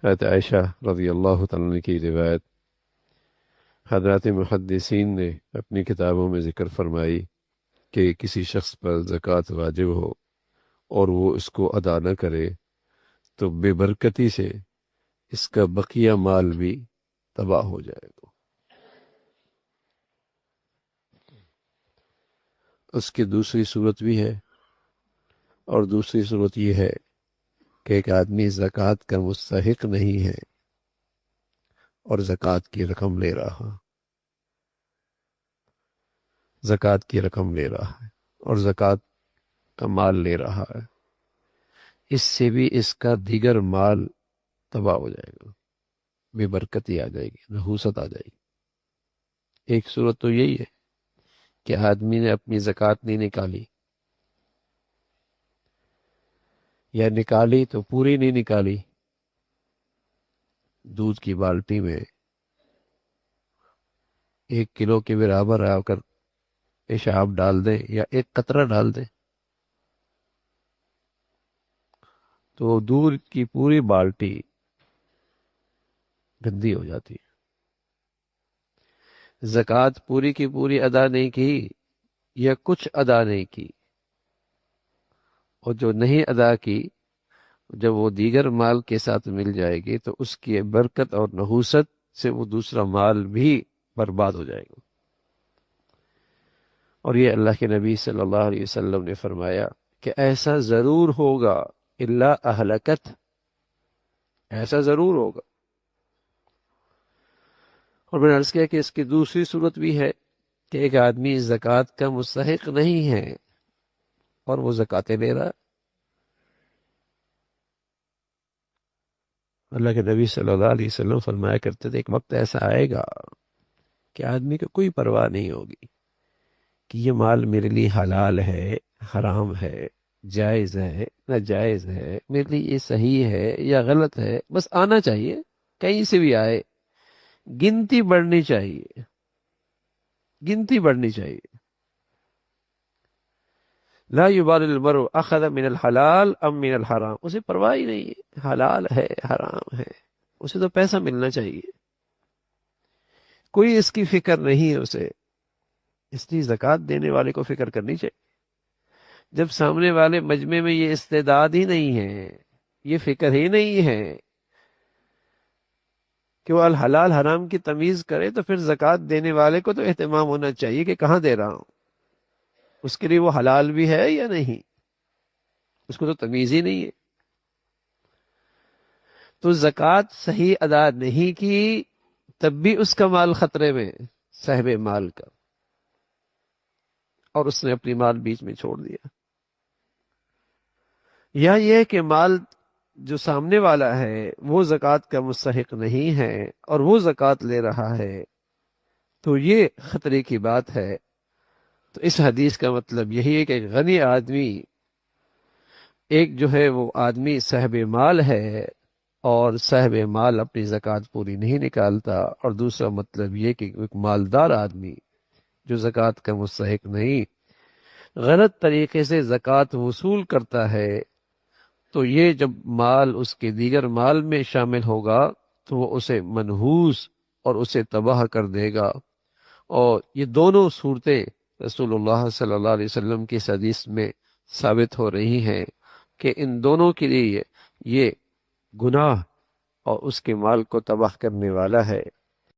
حضرت عائشہ رضی اللہ تعالیٰ عنہ کی روایت، حضرات محدثین نے اپنی کتابوں میں ذکر فرمائی کہ کسی شخص پر زکوٰۃ واجب ہو اور وہ اس کو ادا نہ کرے تو بے برکتی سے اس کا بقیہ مال بھی تباہ ہو جائے گا۔ اس کی دوسری صورت بھی ہے، اور دوسری صورت یہ ہے کہ ایک آدمی زکوٰۃ کا مستحق نہیں ہے اور زکوٰۃ کی رقم لے رہا ہے اور زکوٰۃ کا مال لے رہا ہے، اس سے بھی اس کا دیگر مال تباہ ہو جائے گا، بے برکتی آ جائے گی، نحوست آ جائے گی۔ ایک صورت تو یہی ہے کہ آدمی نے اپنی زکوٰۃ نہیں نکالی، یا نکالی تو پوری نہیں نکالی، دودھ کی بالٹی میں 1 کلو کے برابر آ کر پیشاب ڈال دیں یا 1 قطرہ ڈال دیں تو دودھ کی پوری بالٹی گندی ہو جاتی ہے۔ زکوٰۃ پوری کی پوری ادا نہیں کی یا کچھ ادا نہیں کی، اور جو نہیں ادا کی جب وہ دیگر مال کے ساتھ مل جائے گی تو اس کی برکت اور نحوست سے وہ دوسرا مال بھی برباد ہو جائے گا۔ اور یہ اللہ کے نبی صلی اللہ علیہ وسلم نے فرمایا کہ ایسا ضرور ہوگا الا اہلکت، ایسا ضرور ہوگا۔ اور میں نے عرض کیا کہ اس کی دوسری صورت بھی ہے کہ ایک آدمی زکوٰۃ کا مستحق نہیں ہے اور وہ زکوٰۃیں لے رہا ہے۔ اللہ کے نبی صلی اللہ علیہ وسلم فرمایا کرتے تھے ایک وقت ایسا آئے گا کہ آدمی کو کوئی پرواہ نہیں ہوگی کہ یہ مال میرے لیے حلال ہے، حرام ہے، جائز ہے، ناجائز ہے، میرے لیے یہ صحیح ہے یا غلط ہے، بس آنا چاہیے، کہیں سے بھی آئے، گنتی بڑھنی چاہیے، گنتی بڑھنی چاہیے۔ لا یبال المرء اخذ من الحلال ام من الحرام، اسے پرواہ ہی نہیں ہے، حلال ہے حرام ہے، اسے تو پیسہ ملنا چاہیے، کوئی اس کی فکر نہیں ہے اسے۔ اس لیے زکوٰۃ دینے والے کو فکر کرنی چاہیے۔ جب سامنے والے مجمع میں یہ استعداد ہی نہیں ہے، یہ فکر ہی نہیں ہے کہ وہ الحلال حرام کی تمیز کرے، تو پھر زکوٰۃ دینے والے کو تو اہتمام ہونا چاہیے کہ کہاں دے رہا ہوں، اس کے لیے وہ حلال بھی ہے یا نہیں، اس کو تو تمیز ہی نہیں ہے۔ تو زکوٰۃ صحیح ادا نہیں کی تب بھی اس کا مال خطرے میں، صاحب مال کا، اور اس نے اپنی مال بیچ میں چھوڑ دیا۔ یا یہ کہ مال جو سامنے والا ہے وہ زکوٰۃ کا مستحق نہیں ہے اور وہ زکوٰۃ لے رہا ہے، تو یہ خطرے کی بات ہے۔ تو اس حدیث کا مطلب یہی ہے کہ ایک غنی آدمی، ایک جو ہے وہ آدمی صاحب مال ہے اور صاحب مال اپنی زکوٰۃ پوری نہیں نکالتا، اور دوسرا مطلب یہ کہ ایک مالدار آدمی جو زکوٰۃ کا مستحق نہیں، غلط طریقے سے زکوٰۃ وصول کرتا ہے، تو یہ جب مال اس کے دیگر مال میں شامل ہوگا تو وہ اسے منحوس اور اسے تباہ کر دے گا۔ اور یہ دونوں صورتیں رسول اللہ صلی اللہ علیہ وسلم کی اس حدیث میں ثابت ہو رہی ہیں کہ ان دونوں کے لیے یہ گناہ اور اس کے مال کو تباہ کرنے والا ہے۔